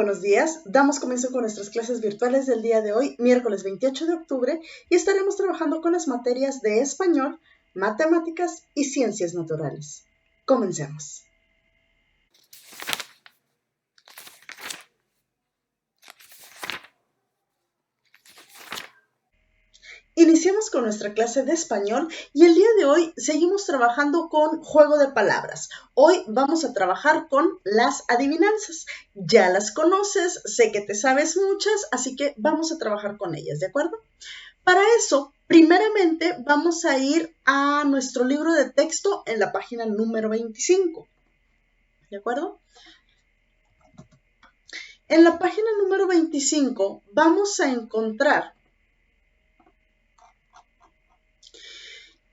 buenos días. Damos comienzo con nuestras clases virtuales del día de hoy, miércoles 28 de octubre, y estaremos trabajando con las materias de español, matemáticas y ciencias naturales. Comencemos. Iniciamos con nuestra clase de español y el día de hoy seguimos trabajando con juego de palabras. Hoy vamos a trabajar con las adivinanzas. Ya las conoces, sé que te sabes muchas, así que vamos a trabajar con ellas, ¿de acuerdo? Para eso, primeramente vamos a ir a nuestro libro de texto en la página número 25, ¿de acuerdo? En la página número 25 vamos a encontrar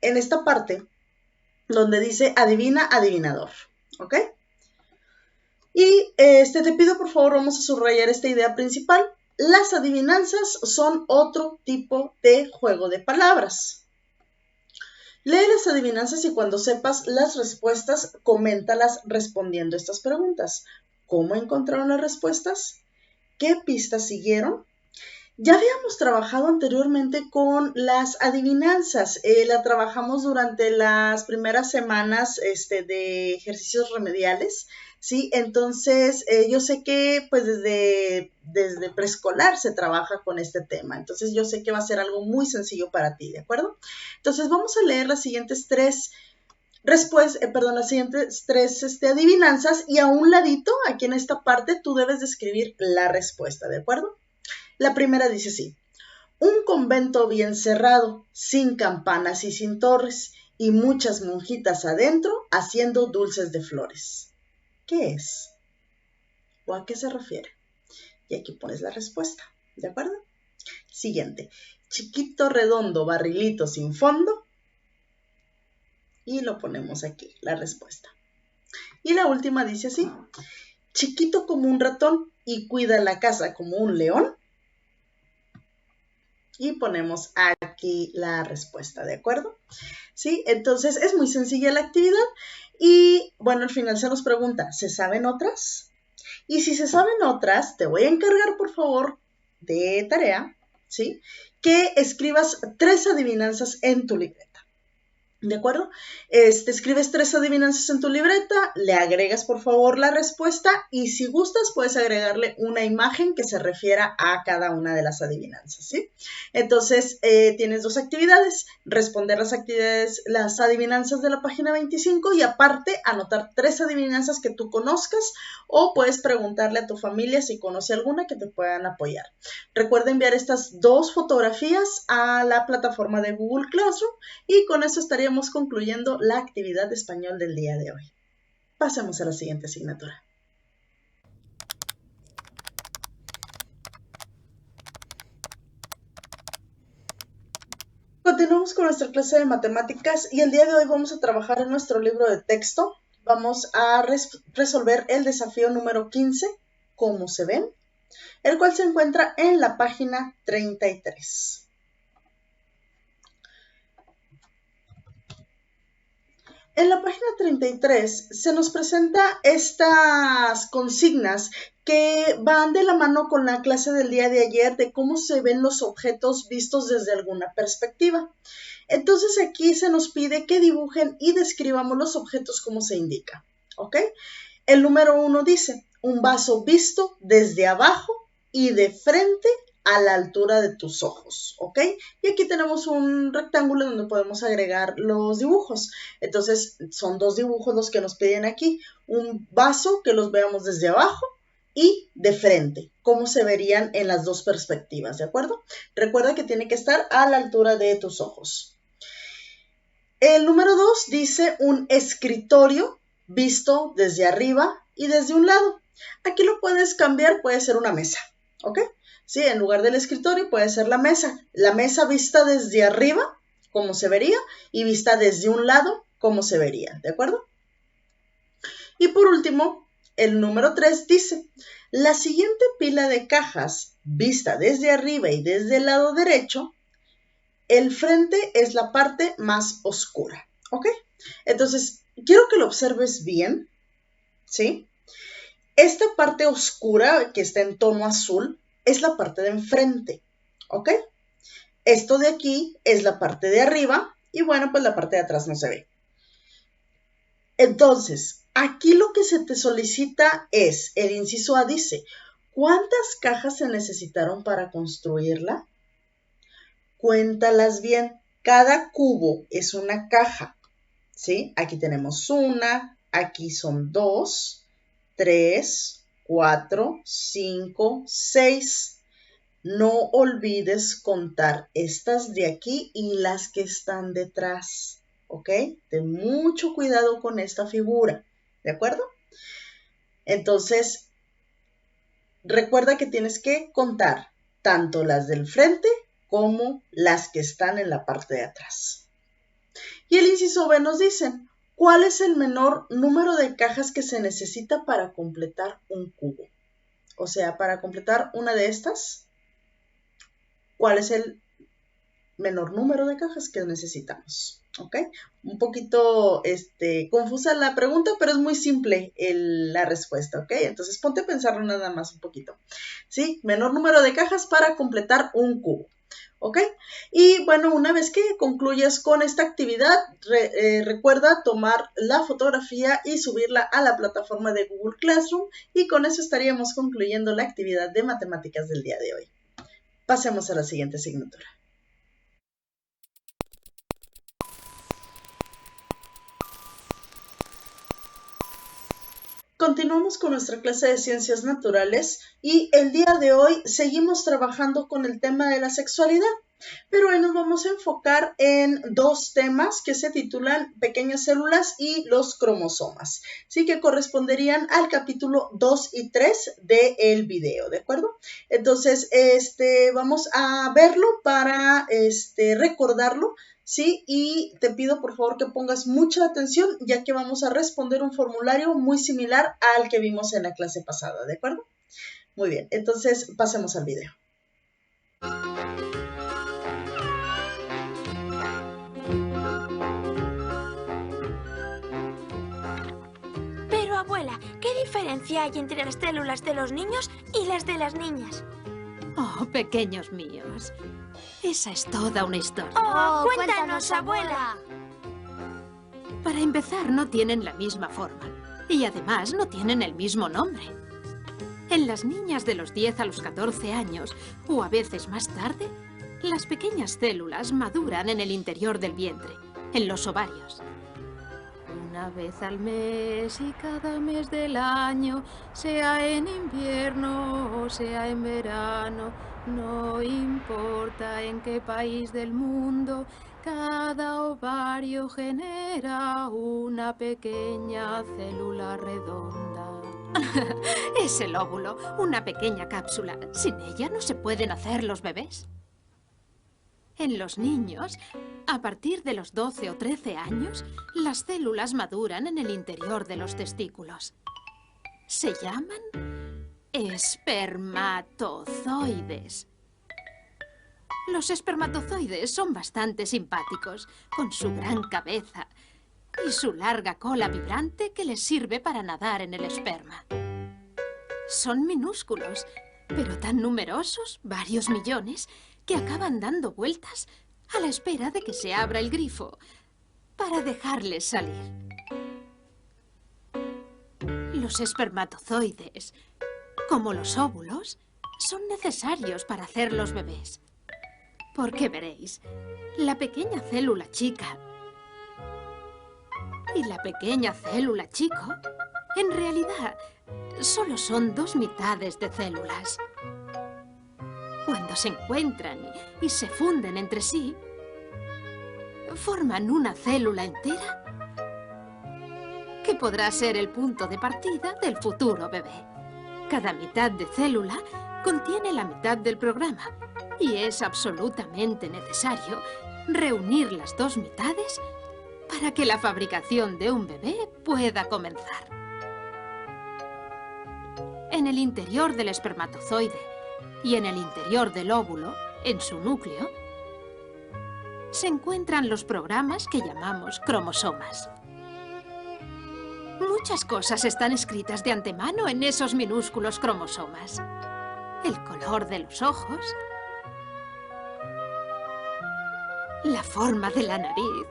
en esta parte donde dice adivina, adivinador, ¿ok? Y te pido por favor, vamos a subrayar esta idea principal. Las adivinanzas son otro tipo de juego de palabras. Lee las adivinanzas y cuando sepas las respuestas, coméntalas respondiendo estas preguntas. ¿Cómo encontraron las respuestas? ¿Qué pistas siguieron? Ya habíamos trabajado anteriormente con las adivinanzas. La trabajamos durante las primeras semanas de ejercicios remediales, ¿sí? Entonces, yo sé que pues desde preescolar se trabaja con este tema. Entonces, yo sé que va a ser algo muy sencillo para ti, ¿de acuerdo? Entonces, vamos a leer las siguientes tres adivinanzas y a un ladito, aquí en esta parte, tú debes de escribir la respuesta, ¿de acuerdo? La primera dice así: un convento bien cerrado, sin campanas y sin torres, y muchas monjitas adentro haciendo dulces de flores. ¿Qué es? ¿O a qué se refiere? Y aquí pones la respuesta, ¿de acuerdo? Siguiente: chiquito, redondo, barrilito sin fondo. Y lo ponemos aquí, la respuesta. Y la última dice así: chiquito como un ratón y cuida la casa como un león. Y ponemos aquí la respuesta, ¿de acuerdo? ¿Sí? Entonces es muy sencilla la actividad y bueno, al final se nos pregunta, ¿se saben otras? Y si se saben otras, te voy a encargar por favor de tarea, ¿sí? Que escribas 3 adivinanzas en tu libreta. ¿De acuerdo? Escribes 3 adivinanzas en tu libreta, le agregas por favor la respuesta y si gustas puedes agregarle una imagen que se refiera a cada una de las adivinanzas, ¿sí? Entonces tienes 2 actividades: responder las adivinanzas de la página 25 y aparte anotar 3 adivinanzas que tú conozcas o puedes preguntarle a tu familia si conoce alguna que te puedan apoyar. Recuerda enviar estas 2 fotografías a la plataforma de Google Classroom y con eso estaríamos concluyendo la actividad de español del día de hoy. Pasemos a la siguiente asignatura. Continuamos con nuestra clase de matemáticas y el día de hoy vamos a trabajar en nuestro libro de texto. Vamos a resolver el desafío número 15, ¿cómo se ven?, el cual se encuentra en la página 33. En la página 33 se nos presenta estas consignas que van de la mano con la clase del día de ayer de cómo se ven los objetos vistos desde alguna perspectiva. Entonces aquí se nos pide que dibujen y describamos los objetos como se indica, ¿ok? El número 1 dice, un vaso visto desde abajo y de frente a la altura de tus ojos, ¿ok? Y aquí tenemos un rectángulo donde podemos agregar los dibujos. Entonces, son 2 dibujos los que nos piden aquí. Un vaso que los veamos desde abajo y de frente, cómo se verían en las 2 perspectivas, ¿de acuerdo? Recuerda que tiene que estar a la altura de tus ojos. El número 2 dice un escritorio visto desde arriba y desde un lado. Aquí lo puedes cambiar, puede ser una mesa, ¿ok? Sí, en lugar del escritorio puede ser la mesa. La mesa vista desde arriba, ¿cómo se vería? Y vista desde un lado, ¿cómo se vería? ¿De acuerdo? Y por último, el número 3 dice, la siguiente pila de cajas vista desde arriba y desde el lado derecho, el frente es la parte más oscura, ¿ok? Entonces, quiero que lo observes bien, ¿sí? Esta parte oscura que está en tono azul es la parte de enfrente, ¿ok? Esto de aquí es la parte de arriba y bueno, pues la parte de atrás no se ve. Entonces, aquí lo que se te solicita es, el inciso A dice, ¿cuántas cajas se necesitaron para construirla? Cuéntalas bien. Cada cubo es una caja, ¿sí? Aquí tenemos una, aquí son 2, 3, 4, 5, 6. No olvides contar estas de aquí y las que están detrás, ¿ok? Ten mucho cuidado con esta figura, ¿de acuerdo? Entonces, recuerda que tienes que contar tanto las del frente como las que están en la parte de atrás. Y el inciso B nos dice, ¿cuál es el menor número de cajas que se necesita para completar un cubo? O sea, para completar una de estas, ¿cuál es el menor número de cajas que necesitamos? ¿Ok? Un poquito confusa la pregunta, pero es muy simple la respuesta, ¿ok? Entonces ponte a pensarlo nada más un poquito. ¿Sí? Menor número de cajas para completar un cubo. ¿Ok? Y bueno, una vez que concluyas con esta actividad, recuerda tomar la fotografía y subirla a la plataforma de Google Classroom y con eso estaríamos concluyendo la actividad de matemáticas del día de hoy. Pasemos a la siguiente asignatura. Continuamos con nuestra clase de ciencias naturales y el día de hoy seguimos trabajando con el tema de la sexualidad, pero hoy nos vamos a enfocar en dos temas que se titulan pequeñas células y los cromosomas, ¿sí? Que corresponderían al capítulo 2 y 3 del video, ¿de acuerdo? Entonces, vamos a verlo para recordarlo. ¿Sí? Y te pido por favor que pongas mucha atención ya que vamos a responder un formulario muy similar al que vimos en la clase pasada, ¿de acuerdo? Muy bien, entonces pasemos al video. Pero abuela, ¿qué diferencia hay entre las células de los niños y las de las niñas? Oh, pequeños míos. Esa es toda una historia. ¡Oh, cuéntanos, abuela! Para empezar, no tienen la misma forma. Y además no tienen el mismo nombre. En las niñas de los 10 a los 14 años, o a veces más tarde, las pequeñas células maduran en el interior del vientre, en los ovarios. Una vez al mes y cada mes del año, sea en invierno o sea en verano, no importa en qué país del mundo, cada ovario genera una pequeña célula redonda. Es el óvulo, una pequeña cápsula. Sin ella no se pueden hacer los bebés. En los niños, a partir de los 12 o 13 años, las células maduran en el interior de los testículos. Se llaman espermatozoides. Los espermatozoides son bastante simpáticos, con su gran cabeza y su larga cola vibrante que les sirve para nadar en el esperma. Son minúsculos, pero tan numerosos, varios millones, que acaban dando vueltas a la espera de que se abra el grifo para dejarles salir. Los espermatozoides, como los óvulos, son necesarios para hacer los bebés. Porque veréis, la pequeña célula chica y la pequeña célula chico, en realidad, solo son dos mitades de células. Cuando se encuentran y se funden entre sí, forman una célula entera que podrá ser el punto de partida del futuro bebé. Cada mitad de célula contiene la mitad del programa y es absolutamente necesario reunir las dos mitades para que la fabricación de un bebé pueda comenzar. En el interior del espermatozoide y en el interior del óvulo, en su núcleo, se encuentran los programas que llamamos cromosomas. Muchas cosas están escritas de antemano en esos minúsculos cromosomas. El color de los ojos, la forma de la nariz,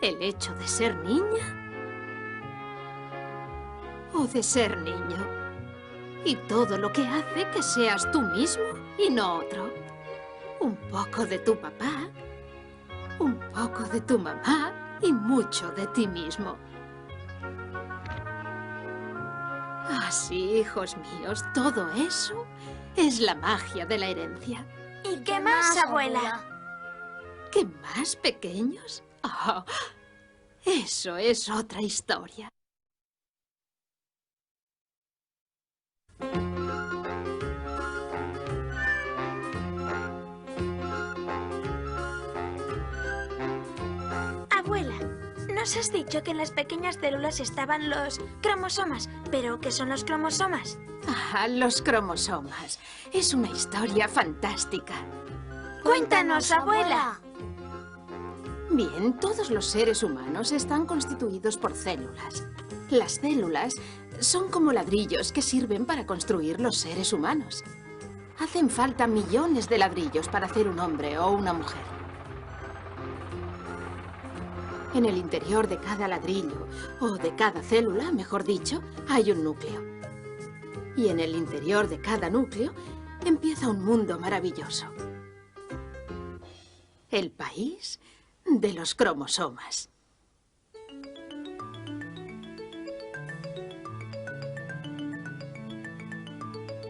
el hecho de ser niña o de ser niño, y todo lo que hace que seas tú mismo y no otro. Un poco de tu papá, un poco de tu mamá y mucho de ti mismo. Así, hijos míos, todo eso es la magia de la herencia. ¿Y qué más, abuela? ¿Qué más, pequeños? Oh, eso es otra historia. Abuela, nos has dicho que en las pequeñas células estaban los cromosomas. ¿Pero qué son los cromosomas? Ah, los cromosomas. Es una historia fantástica. Cuéntanos, abuela. Bien, todos los seres humanos están constituidos por células. Las células son como ladrillos que sirven para construir los seres humanos. Hacen falta millones de ladrillos para hacer un hombre o una mujer. En el interior de cada ladrillo, o de cada célula, mejor dicho, hay un núcleo. Y en el interior de cada núcleo empieza un mundo maravilloso. El país de los cromosomas.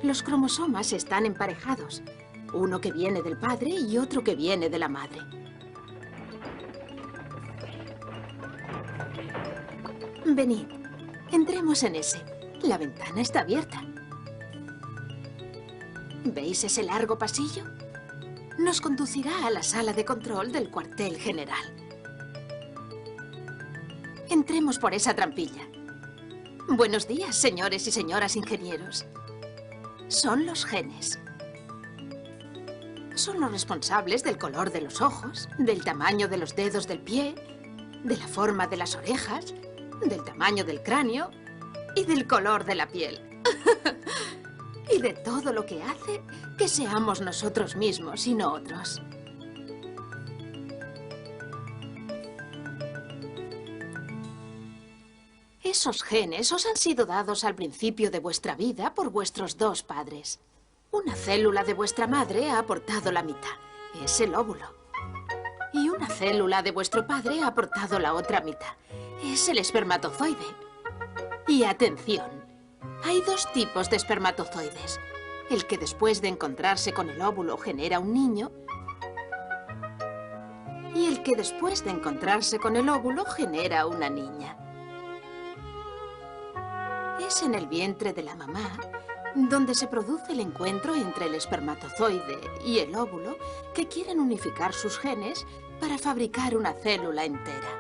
Los cromosomas están emparejados, uno que viene del padre y otro que viene de la madre. Venid, entremos en ese. La ventana está abierta. ¿Veis ese largo pasillo? Nos conducirá a la sala de control del cuartel general. Entremos por esa trampilla. Buenos días, señores y señoras ingenieros. Son los genes. Son los responsables del color de los ojos, del tamaño de los dedos del pie, de la forma de las orejas, del tamaño del cráneo y del color de la piel. Y de todo lo que hace que seamos nosotros mismos y no otros. Esos genes os han sido dados al principio de vuestra vida por vuestros dos padres. Una célula de vuestra madre ha aportado la mitad, es el óvulo. Y una célula de vuestro padre ha aportado la otra mitad, es el espermatozoide. Y atención, hay dos tipos de espermatozoides. El que después de encontrarse con el óvulo genera un niño y el que después de encontrarse con el óvulo genera una niña. Es en el vientre de la mamá donde se produce el encuentro entre el espermatozoide y el óvulo que quieren unificar sus genes para fabricar una célula entera.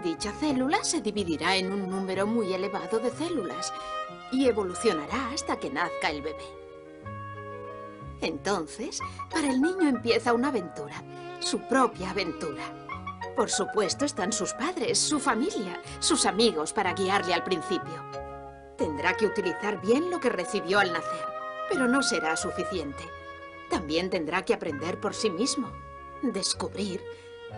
Dicha célula se dividirá en un número muy elevado de células y evolucionará hasta que nazca el bebé. Entonces, para el niño empieza una aventura, su propia aventura. Por supuesto están sus padres, su familia, sus amigos para guiarle al principio. Tendrá que utilizar bien lo que recibió al nacer, pero no será suficiente. También tendrá que aprender por sí mismo, descubrir,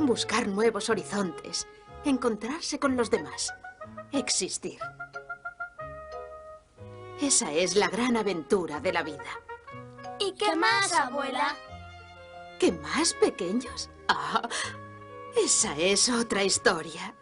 buscar nuevos horizontes, encontrarse con los demás, existir. Esa es la gran aventura de la vida. ¿Y qué más, abuela? ¿Qué más, pequeños? Ah, esa es otra historia.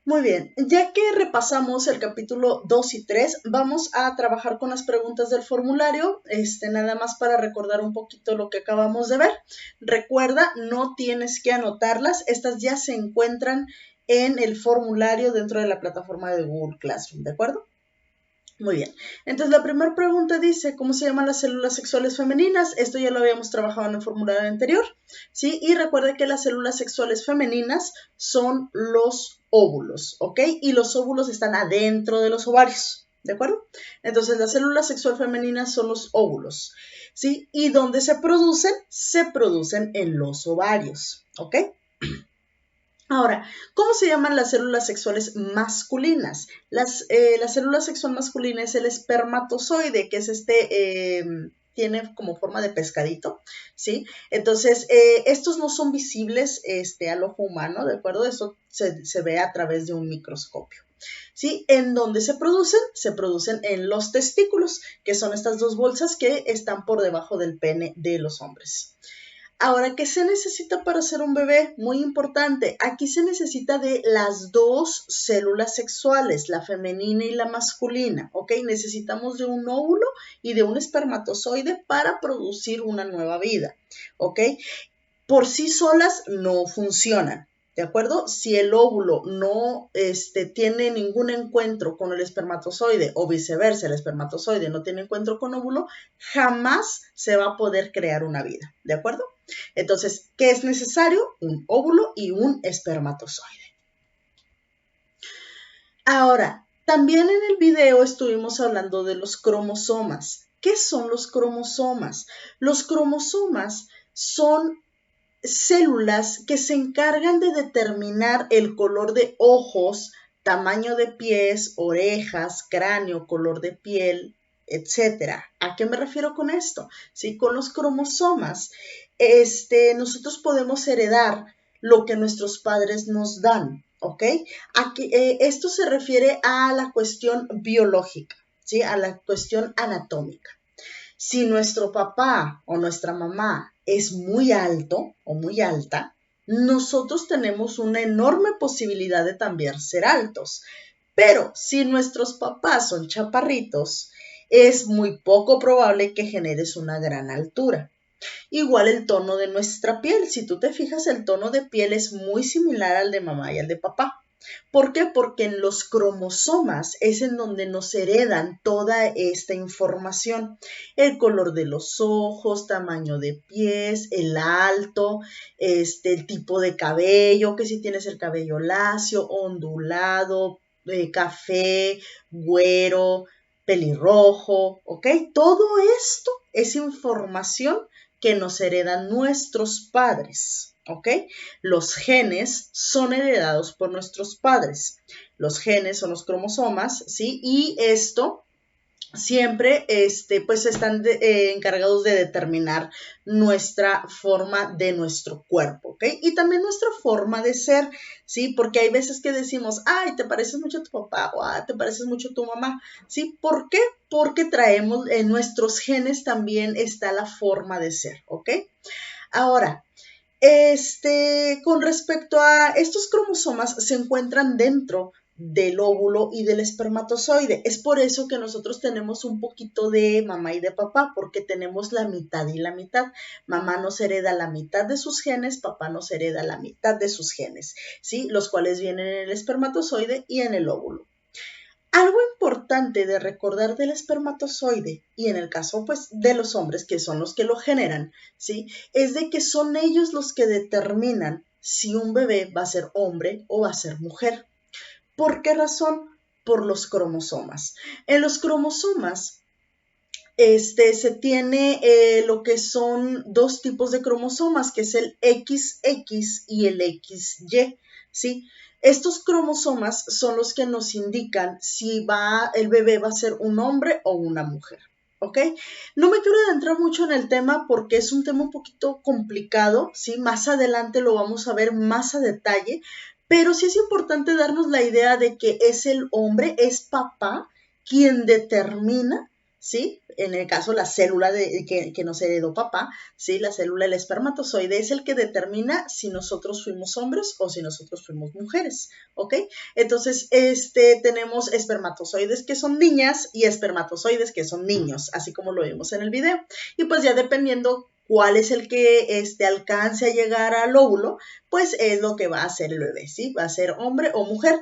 Muy bien, ya que repasamos el capítulo 2 y 3, vamos a trabajar con las preguntas del formulario, nada más para recordar un poquito lo que acabamos de ver. Recuerda, no tienes que anotarlas, estas ya se encuentran en el formulario dentro de la plataforma de Google Classroom, ¿de acuerdo? Muy bien, entonces la primera pregunta dice, ¿cómo se llaman las células sexuales femeninas? Esto ya lo habíamos trabajado en el formulario anterior, ¿sí? Y recuerda que las células sexuales femeninas son los óvulos, ¿ok? Y los óvulos están adentro de los ovarios, ¿de acuerdo? Entonces las células sexuales femeninas son los óvulos, ¿sí? ¿Y dónde se producen? Se producen en los ovarios, ¿ok? Ahora, ¿cómo se llaman las células sexuales masculinas? La célula sexual masculina es el espermatozoide, que es tiene como forma de pescadito, ¿sí? Entonces, estos no son visibles al ojo humano, ¿de acuerdo? Eso se ve a través de un microscopio. ¿Sí? ¿En dónde se producen? Se producen en los testículos, que son estas dos bolsas que están por debajo del pene de los hombres. Ahora, ¿qué se necesita para ser un bebé? Muy importante. Aquí se necesita de las dos células sexuales, la femenina y la masculina, ¿ok? Necesitamos de un óvulo y de un espermatozoide para producir una nueva vida, ¿ok? Por sí solas no funcionan. ¿De acuerdo? Si el óvulo no tiene ningún encuentro con el espermatozoide o viceversa, el espermatozoide no tiene encuentro con óvulo, jamás se va a poder crear una vida. ¿De acuerdo? Entonces, ¿qué es necesario? Un óvulo y un espermatozoide. Ahora, también en el video estuvimos hablando de los cromosomas. ¿Qué son los cromosomas? Los cromosomas son células que se encargan de determinar el color de ojos, tamaño de pies, orejas, cráneo, color de piel, etcétera. ¿A qué me refiero con esto? Sí, con los cromosomas, nosotros podemos heredar lo que nuestros padres nos dan, ¿ok? Aquí, esto se refiere a la cuestión biológica, ¿sí? A la cuestión anatómica. Si nuestro papá o nuestra mamá es muy alto o muy alta, nosotros tenemos una enorme posibilidad de también ser altos. Pero si nuestros papás son chaparritos, es muy poco probable que generes una gran altura. Igual el tono de nuestra piel. Si tú te fijas, el tono de piel es muy similar al de mamá y al de papá. ¿Por qué? Porque en los cromosomas es en donde nos heredan toda esta información. El color de los ojos, tamaño de pies, el alto, el tipo de cabello, que si tienes el cabello lacio, ondulado, café, güero, pelirrojo, ¿ok? Todo esto es información que nos heredan nuestros padres, ¿ok? Los genes son heredados por nuestros padres. Los genes son los cromosomas, ¿sí? Y esto siempre pues están encargados de determinar nuestra forma de nuestro cuerpo, ¿ok? Y también nuestra forma de ser, ¿sí? Porque hay veces que decimos, ay, te pareces mucho a tu papá o te pareces mucho a tu mamá, ¿sí? ¿Por qué? Porque traemos, en nuestros genes también está la forma de ser, ¿ok? Ahora, con respecto a estos cromosomas, se encuentran dentro del óvulo y del espermatozoide. Es por eso que nosotros tenemos un poquito de mamá y de papá, porque tenemos la mitad y la mitad. Mamá nos hereda la mitad de sus genes, papá nos hereda la mitad de sus genes, ¿sí? Los cuales vienen en el espermatozoide y en el óvulo. Algo importante de recordar del espermatozoide, y en el caso pues de los hombres, que son los que lo generan, ¿sí? Es de que son ellos los que determinan si un bebé va a ser hombre o va a ser mujer. ¿Por qué razón? Por los cromosomas. En los cromosomas se tiene lo que son dos tipos de cromosomas, que es el XX y el XY, ¿sí? Estos cromosomas son los que nos indican si el bebé va a ser un hombre o una mujer, ¿ok? No me quiero adentrar mucho en el tema porque es un tema un poquito complicado, ¿sí? Más adelante lo vamos a ver más a detalle, pero sí es importante darnos la idea de que es el hombre, es papá, quien determina, ¿sí? En el caso, la célula que nos heredó papá, ¿sí? La célula, el espermatozoide, es el que determina si nosotros fuimos hombres o si nosotros fuimos mujeres, ¿ok? Entonces, tenemos espermatozoides que son niñas y espermatozoides que son niños, así como lo vimos en el video. Y pues ya dependiendo cuál es el que alcance a llegar al óvulo, pues es lo que va a hacer el bebé, ¿sí? Va a ser hombre o mujer.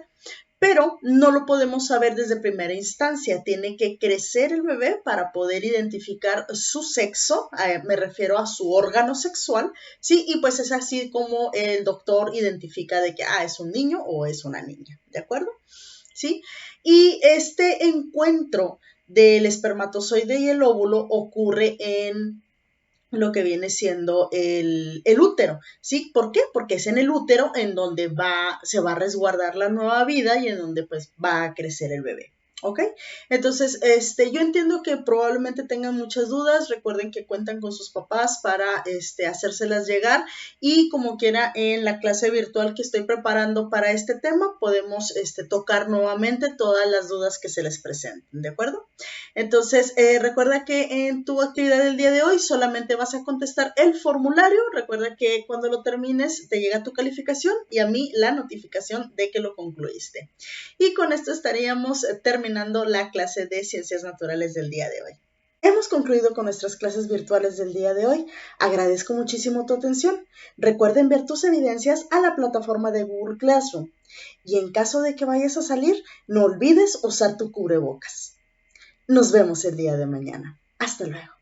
Pero no lo podemos saber desde primera instancia. Tiene que crecer el bebé para poder identificar su sexo, me refiero a su órgano sexual, ¿sí? Y pues es así como el doctor identifica de que, es un niño o es una niña, ¿de acuerdo? ¿Sí? Y este encuentro del espermatozoide y el óvulo ocurre en lo que viene siendo el útero, ¿sí? ¿Por qué? Porque es en el útero en donde se va a resguardar la nueva vida y en donde pues va a crecer el bebé. ¿Ok? Entonces, yo entiendo que probablemente tengan muchas dudas. Recuerden que cuentan con sus papás para hacérselas llegar, y como quiera, en la clase virtual que estoy preparando para este tema podemos tocar nuevamente todas las dudas que se les presenten, ¿de acuerdo? Entonces, recuerda que en tu actividad del día de hoy solamente vas a contestar el formulario. Recuerda que cuando lo termines te llega tu calificación y a mí la notificación de que lo concluiste. Y con esto estaríamos terminando la clase de Ciencias Naturales del día de hoy. Hemos concluido con nuestras clases virtuales del día de hoy. Agradezco muchísimo tu atención. Recuerda enviar tus evidencias a la plataforma de Google Classroom. Y en caso de que vayas a salir, no olvides usar tu cubrebocas. Nos vemos el día de mañana. Hasta luego.